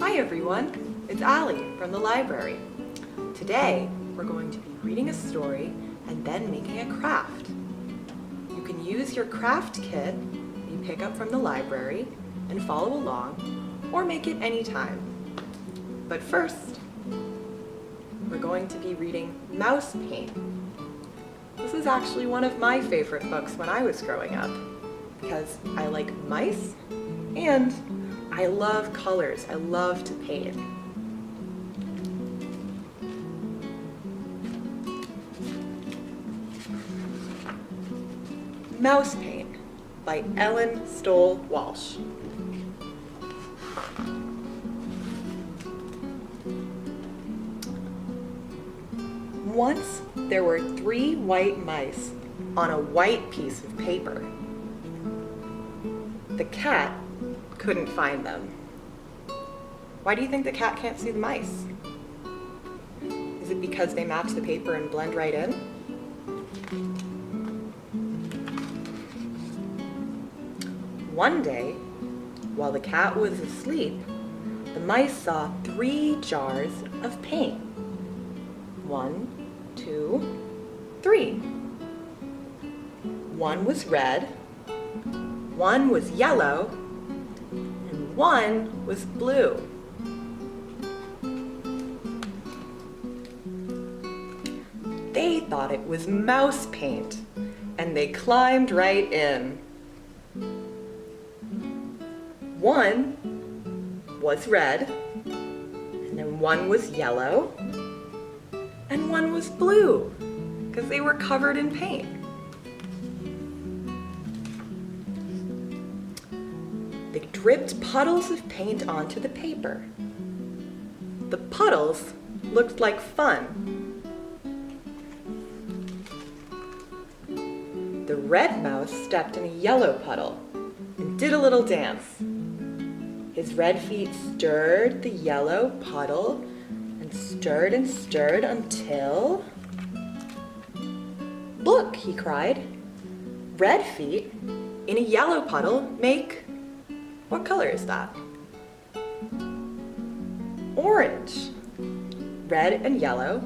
Hi everyone, it's Allie from the library. Today we're going to be reading a story and then making a craft. You can use your craft kit you pick up from the library and follow along, or make it anytime. But first, we're going to be reading Mouse Paint. This is actually one of my favorite books when I was growing up because I like mice and I love colors. I love to paint. Mouse Paint by Ellen Stoll Walsh. Once there were 3 white mice on a white piece of paper. The cat couldn't find them. Why do you think the cat can't see the mice? Is it because they match the paper and blend right in? One day, while the cat was asleep, the mice saw 3 jars of paint. 1, 2, 3. One was red, one was yellow, and one was blue. They thought it was mouse paint, and they climbed right in. One was red, and then one was yellow, and one was blue, because they were covered in paint. They dripped puddles of paint onto the paper. The puddles looked like fun. The red mouse stepped in a yellow puddle and did a little dance. His red feet stirred the yellow puddle and stirred until... "Look," he cried. "Red feet in a yellow puddle make..." What color is that? Orange. Red and yellow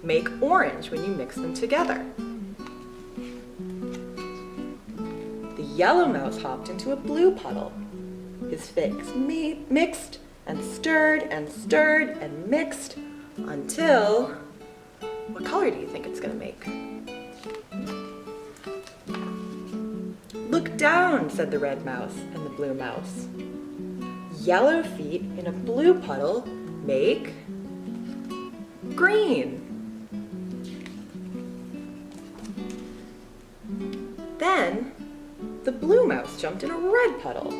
make orange when you mix them together. The yellow mouse hopped into a blue puddle. His feet mixed and stirred and mixed until... What color do you think it's going to make? "Look down," said the red mouse and the blue mouse. "Yellow feet in a blue puddle make green." Then the blue mouse jumped in a red puddle.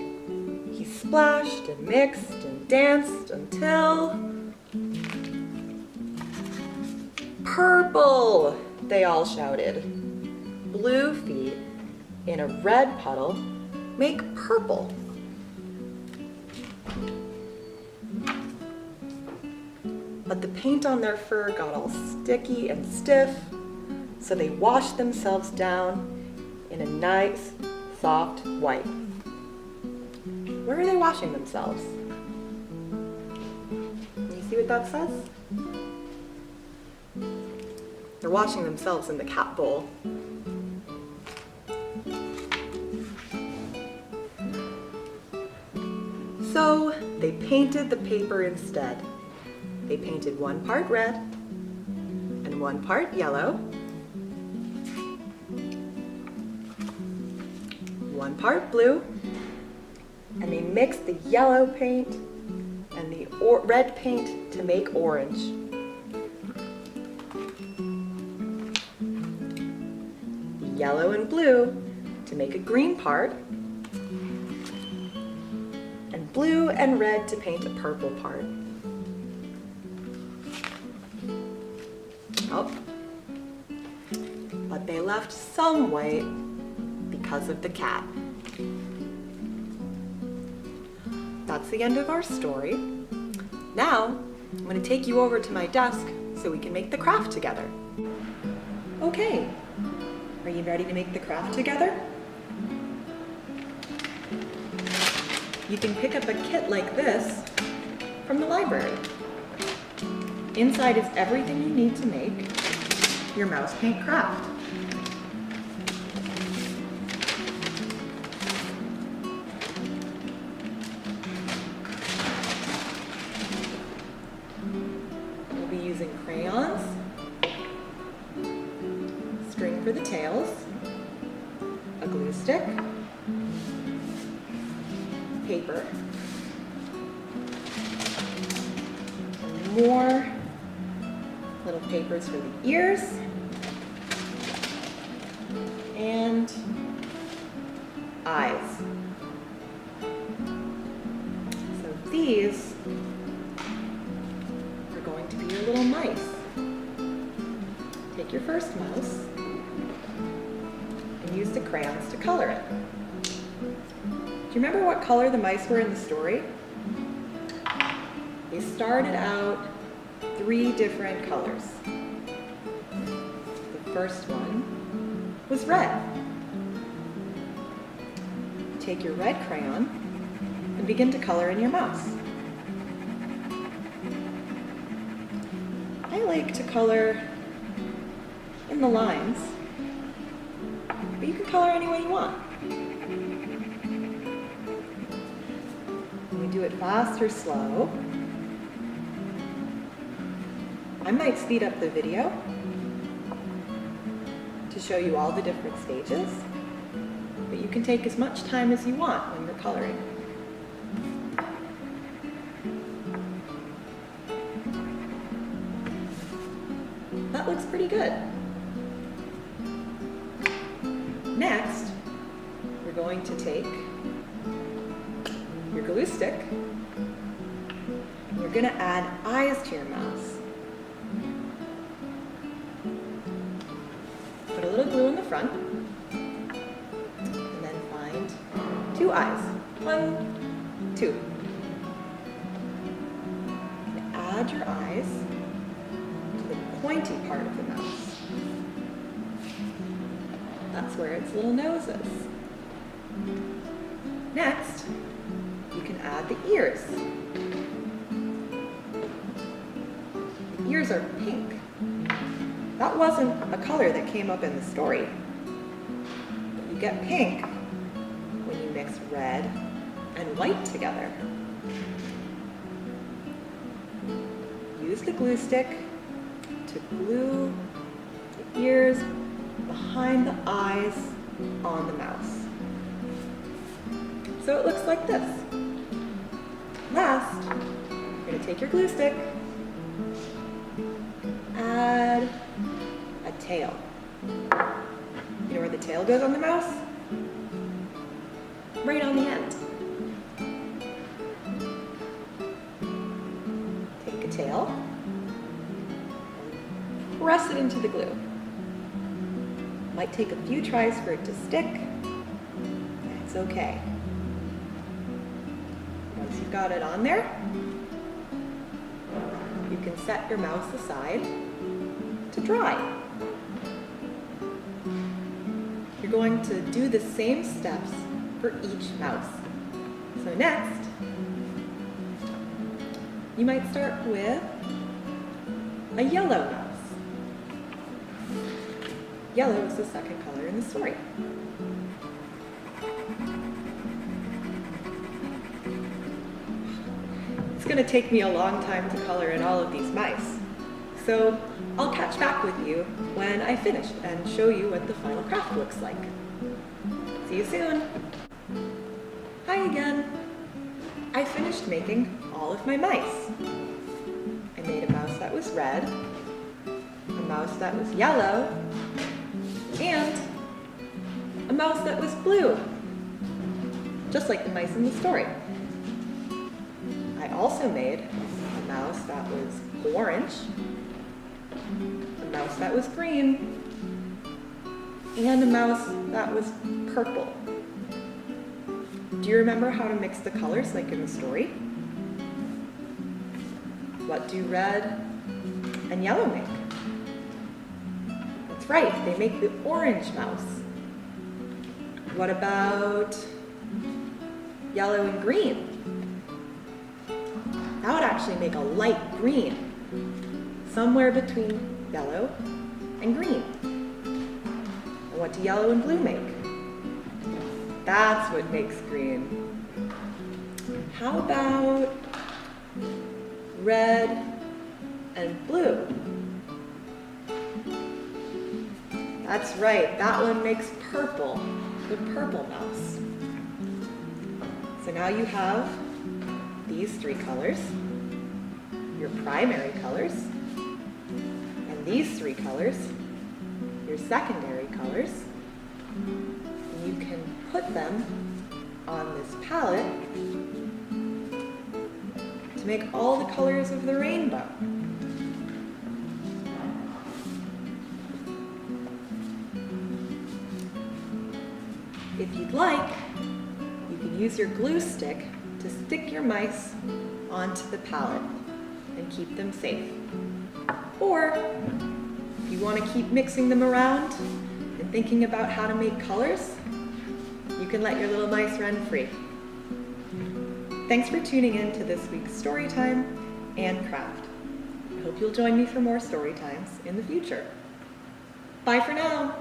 He splashed and mixed and danced until... "Purple!" they all shouted. Blue feet in a red puddle make purple. But the paint on their fur got all sticky and stiff, so they washed themselves down in a nice, soft white. Where are they washing themselves? Can you see what that says? They're washing themselves in the cat bowl. So they painted the paper instead. They painted 1 part red and 1 part yellow, 1 part blue, and they mixed the yellow paint and the red paint to make orange. The yellow and blue to make a green part, and blue and red to paint a purple part. Oh, but they left some white because of the cat. That's the end of our story. Now, I'm going to take you over to my desk so we can make the craft together. Okay, are you ready to make the craft together? You can pick up a kit like this from the library. Inside is everything you need to make your mouse paint craft. We'll be using crayons, string for the tails, a glue stick, paper, more little papers for the ears, and eyes. So these are going to be your little mice. Take your first mouse and use the crayons to color it. Do you remember what color the mice were in the story? They started out 3 different colors. The first one was red. Take your red crayon and begin to color in your mouse. I like to color in the lines, but you can color any way you want. We do it fast or slow. I might speed up the video to show you all the different stages, but you can take as much time as you want when you're coloring. That looks pretty good. Next, we're going to take your glue stick and you're going to add eyes to your mouse. Put a little glue in the front and then find 2 eyes. 1, 2. And add your eyes to the pointy part of the mouse. That's where its little nose is. Next, you can add the ears. The ears are pink. That wasn't a color that came up in the story. But you get pink when you mix red and white together. Use the glue stick to glue the ears behind the eyes on the mouse. So it looks like this. Last, you're going to take your glue stick, add a tail. You know where the tail goes on the mouse? Right on the end. Take a tail, press it into the glue. Might take a few tries for it to stick. That's okay. Once you've got it on there, you can set your mouse aside to dry. You're going to do the same steps for each mouse. So next, you might start with a yellow mouse. Yellow is the second color in the story. It's going to take me a long time to color in all of these mice. So I'll catch back with you when I finish and show you what the final craft looks like. See you soon. Hi again. I finished making all of my mice. I made a mouse that was red, a mouse that was yellow, and a mouse that was blue, just like the mice in the story. I also made a mouse that was orange, a mouse that was green, and a mouse that was purple. Do you remember how to mix the colors like in the story? What do red and yellow make? That's right, they make the orange mouse. What about yellow and green? That would actually make a light green, somewhere between yellow and green. And what do yellow and blue make? That's what makes green. How about red and blue? That's right, that one makes purple, the purple mouse. So now you have these three colors, your primary colors, and these three colors, your secondary colors. And you can put them on this palette to make all the colors of the rainbow. If you'd like, you can use your glue stick to stick your mice onto the palette and keep them safe. Or, if you want to keep mixing them around and thinking about how to make colors, you can let your little mice run free. Thanks for tuning in to this week's story time and craft. I hope you'll join me for more story times in the future. Bye for now.